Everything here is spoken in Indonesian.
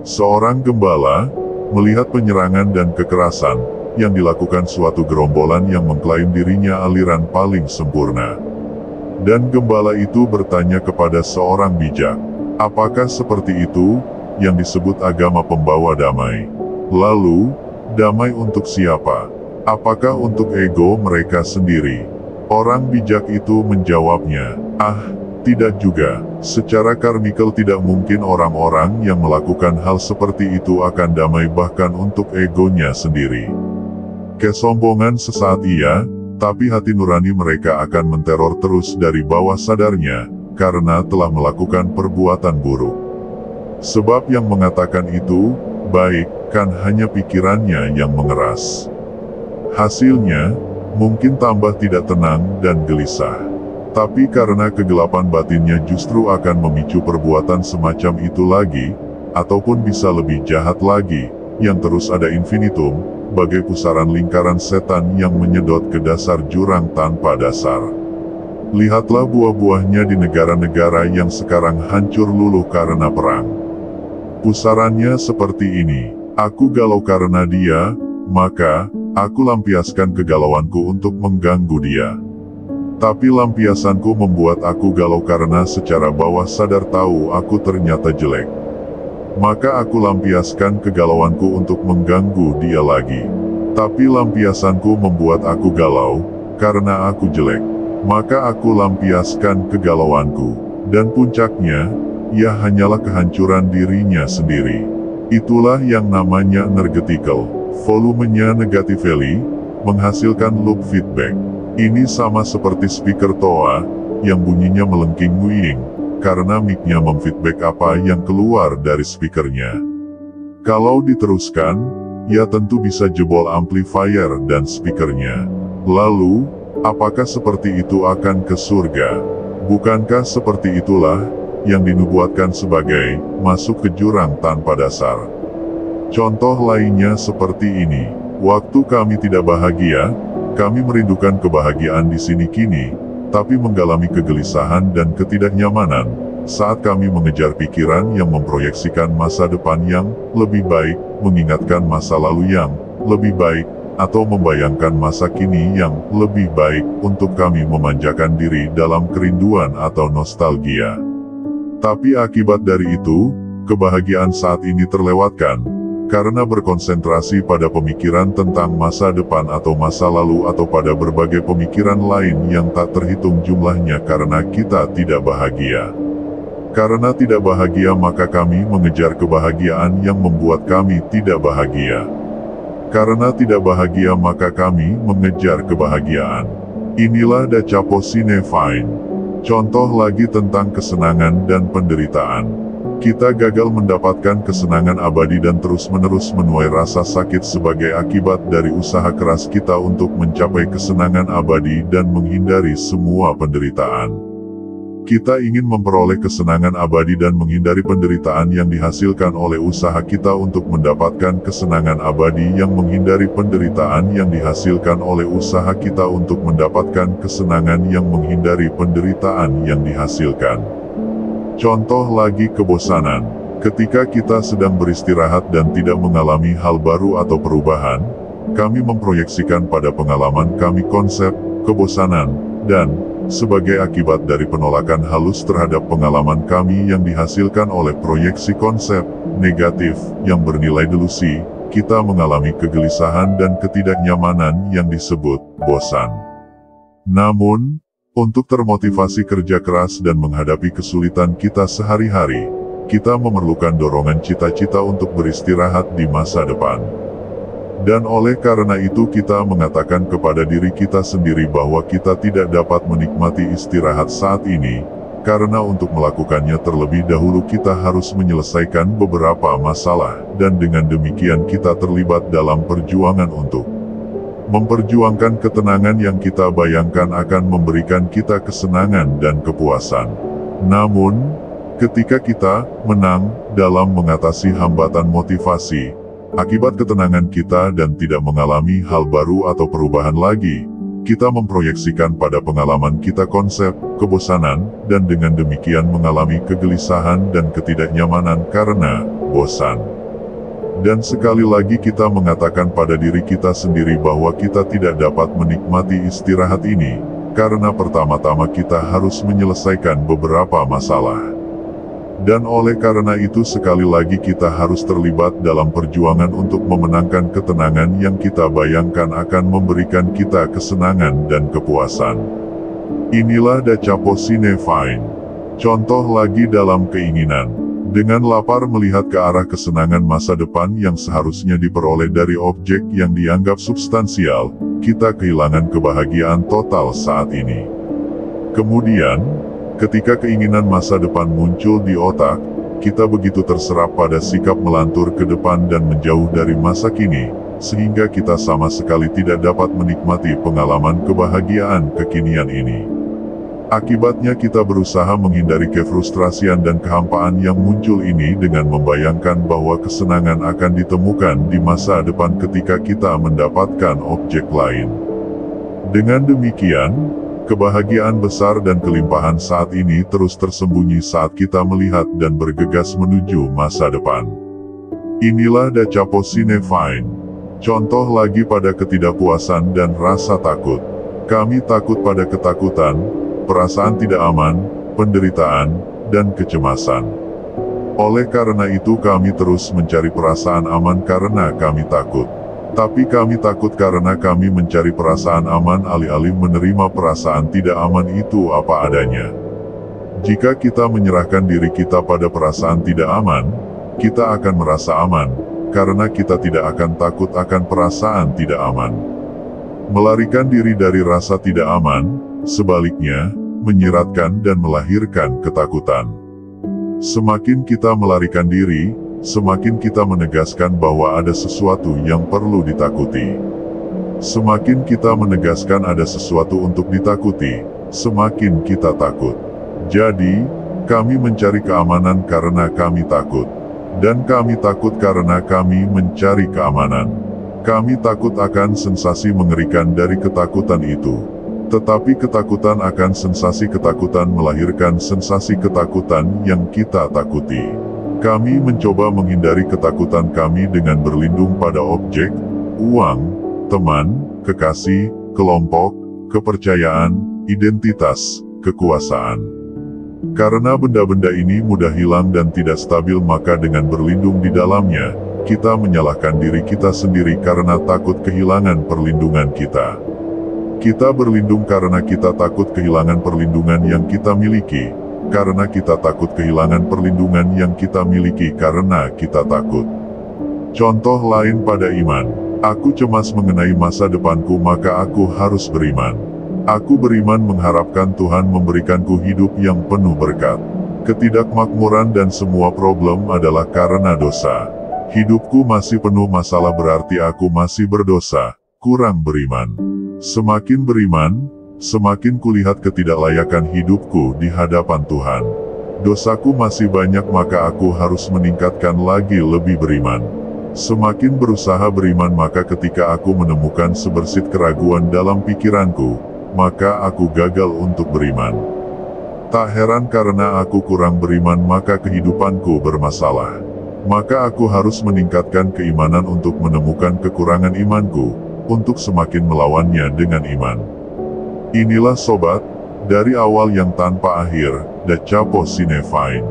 Seorang gembala melihat penyerangan dan kekerasan yang dilakukan suatu gerombolan yang mengklaim dirinya aliran paling sempurna. Dan gembala itu bertanya kepada seorang bijak, apakah seperti itu yang disebut agama pembawa damai? Lalu, damai untuk siapa? Apakah untuk ego mereka sendiri? Orang bijak itu menjawabnya, tidak juga. Secara karmikal tidak mungkin orang-orang yang melakukan hal seperti itu akan damai bahkan untuk egonya sendiri. Kesombongan sesaat iya, tapi hati nurani mereka akan menteror terus dari bawah sadarnya, karena telah melakukan perbuatan buruk. Sebab yang mengatakan itu, baik, kan hanya pikirannya yang mengeras. Hasilnya, mungkin tambah tidak tenang dan gelisah. Tapi karena kegelapan batinnya justru akan memicu perbuatan semacam itu lagi, ataupun bisa lebih jahat lagi, yang terus ada infinitum, bagai pusaran lingkaran setan yang menyedot ke dasar jurang tanpa dasar. Lihatlah buah-buahnya di negara-negara yang sekarang hancur luluh karena perang. Pusarannya seperti ini, aku galau karena dia, maka aku lampiaskan kegalauanku untuk mengganggu dia. Tapi lampiasanku membuat aku galau karena secara bawah sadar tahu aku ternyata jelek. Maka aku lampiaskan kegalauanku untuk mengganggu dia lagi. Tapi lampiasanku membuat aku galau, karena aku jelek. Maka aku lampiaskan kegalauanku. Dan puncaknya, ia hanyalah kehancuran dirinya sendiri. Itulah yang namanya energetical. Volumenya negatively, menghasilkan loop feedback. Ini sama seperti speaker toa, yang bunyinya melengking nguing, karena mic-nya memfeedback apa yang keluar dari speakernya. Kalau diteruskan, ya tentu bisa jebol amplifier dan speakernya. Lalu, apakah seperti itu akan ke surga? Bukankah seperti itulah, yang dinubuatkan sebagai, masuk ke jurang tanpa dasar? Contoh lainnya seperti ini, waktu kami tidak bahagia, kami merindukan kebahagiaan di sini kini, tapi mengalami kegelisahan dan ketidaknyamanan, saat kami mengejar pikiran yang memproyeksikan masa depan yang lebih baik, mengingatkan masa lalu yang lebih baik, atau membayangkan masa kini yang lebih baik, untuk kami memanjakan diri dalam kerinduan atau nostalgia. Tapi akibat dari itu, kebahagiaan saat ini terlewatkan, karena berkonsentrasi pada pemikiran tentang masa depan atau masa lalu atau pada berbagai pemikiran lain yang tak terhitung jumlahnya karena kita tidak bahagia. Karena tidak bahagia maka kami mengejar kebahagiaan yang membuat kami tidak bahagia. Karena tidak bahagia maka kami mengejar kebahagiaan. Inilah Da Capo Sine Fine. Contoh lagi tentang kesenangan dan penderitaan. Kita gagal mendapatkan kesenangan abadi dan terus-menerus menuai rasa sakit sebagai akibat dari usaha keras kita untuk mencapai kesenangan abadi dan menghindari semua penderitaan. Kita ingin memperoleh kesenangan abadi dan menghindari penderitaan yang dihasilkan oleh usaha kita untuk mendapatkan kesenangan abadi yang menghindari penderitaan yang dihasilkan oleh usaha kita untuk mendapatkan kesenangan yang menghindari penderitaan yang dihasilkan. Contoh lagi kebosanan. Ketika kita sedang beristirahat dan tidak mengalami hal baru atau perubahan, kami memproyeksikan pada pengalaman kami konsep kebosanan, dan sebagai akibat dari penolakan halus terhadap pengalaman kami yang dihasilkan oleh proyeksi konsep negatif yang bernilai delusi, kita mengalami kegelisahan dan ketidaknyamanan yang disebut bosan. Namun, untuk termotivasi kerja keras dan menghadapi kesulitan kita sehari-hari, kita memerlukan dorongan cita-cita untuk beristirahat di masa depan. Dan oleh karena itu kita mengatakan kepada diri kita sendiri bahwa kita tidak dapat menikmati istirahat saat ini, karena untuk melakukannya terlebih dahulu kita harus menyelesaikan beberapa masalah, dan dengan demikian kita terlibat dalam perjuangan untuk memperjuangkan ketenangan yang kita bayangkan akan memberikan kita kesenangan dan kepuasan. Namun, ketika kita menang dalam mengatasi hambatan motivasi, akibat ketenangan kita dan tidak mengalami hal baru atau perubahan lagi, kita memproyeksikan pada pengalaman kita konsep kebosanan, dan dengan demikian mengalami kegelisahan dan ketidaknyamanan karena bosan. Dan sekali lagi kita mengatakan pada diri kita sendiri bahwa kita tidak dapat menikmati istirahat ini, karena pertama-tama kita harus menyelesaikan beberapa masalah. Dan oleh karena itu sekali lagi kita harus terlibat dalam perjuangan untuk memenangkan ketenangan yang kita bayangkan akan memberikan kita kesenangan dan kepuasan. Inilah Dacapo Sine Fine. Contoh lagi dalam keinginan. Dengan lapar melihat ke arah kesenangan masa depan yang seharusnya diperoleh dari objek yang dianggap substansial, kita kehilangan kebahagiaan total saat ini. Kemudian, ketika keinginan masa depan muncul di otak, kita begitu terserap pada sikap melantur ke depan dan menjauh dari masa kini, sehingga kita sama sekali tidak dapat menikmati pengalaman kebahagiaan kekinian ini. Akibatnya kita berusaha menghindari kefrustrasian dan kehampaan yang muncul ini dengan membayangkan bahwa kesenangan akan ditemukan di masa depan ketika kita mendapatkan objek lain. Dengan demikian, kebahagiaan besar dan kelimpahan saat ini terus tersembunyi saat kita melihat dan bergegas menuju masa depan. Inilah Dacapo Sine Fine. Contoh lagi pada ketidakpuasan dan rasa takut. Kami takut pada ketakutan, perasaan tidak aman, penderitaan, dan kecemasan. Oleh karena itu kami terus mencari perasaan aman karena kami takut. Tapi kami takut karena kami mencari perasaan aman alih-alih menerima perasaan tidak aman itu apa adanya. Jika kita menyerahkan diri kita pada perasaan tidak aman, kita akan merasa aman, karena kita tidak akan takut akan perasaan tidak aman. Melarikan diri dari rasa tidak aman, sebaliknya, menyiratkan dan melahirkan ketakutan. Semakin kita melarikan diri, semakin kita menegaskan bahwa ada sesuatu yang perlu ditakuti. Semakin kita menegaskan ada sesuatu untuk ditakuti, semakin kita takut. Jadi, kami mencari keamanan karena kami takut. Dan kami takut karena kami mencari keamanan. Kami takut akan sensasi mengerikan dari ketakutan itu. Tetapi ketakutan akan sensasi ketakutan melahirkan sensasi ketakutan yang kita takuti. Kami mencoba menghindari ketakutan kami dengan berlindung pada objek, uang, teman, kekasih, kelompok, kepercayaan, identitas, kekuasaan. Karena benda-benda ini mudah hilang dan tidak stabil, maka dengan berlindung di dalamnya, kita menyalahkan diri kita sendiri karena takut kehilangan perlindungan kita. Kita berlindung karena kita takut kehilangan perlindungan yang kita miliki, karena kita takut kehilangan perlindungan yang kita miliki karena kita takut. Contoh lain pada iman. Aku cemas mengenai masa depanku maka aku harus beriman. Aku beriman mengharapkan Tuhan memberikanku hidup yang penuh berkat. Ketidakmakmuran dan semua problem adalah karena dosa. Hidupku masih penuh masalah berarti aku masih berdosa, kurang beriman. Semakin beriman, semakin kulihat ketidaklayakan hidupku di hadapan Tuhan. Dosaku masih banyak maka aku harus meningkatkan lagi lebih beriman. Semakin berusaha beriman maka ketika aku menemukan sebersit keraguan dalam pikiranku, maka aku gagal untuk beriman. Tak heran karena aku kurang beriman maka kehidupanku bermasalah. Maka aku harus meningkatkan keimanan untuk menemukan kekurangan imanku, untuk semakin melawannya dengan iman. Inilah sobat, dari awal yang tanpa akhir, Dacapo Sine Fine.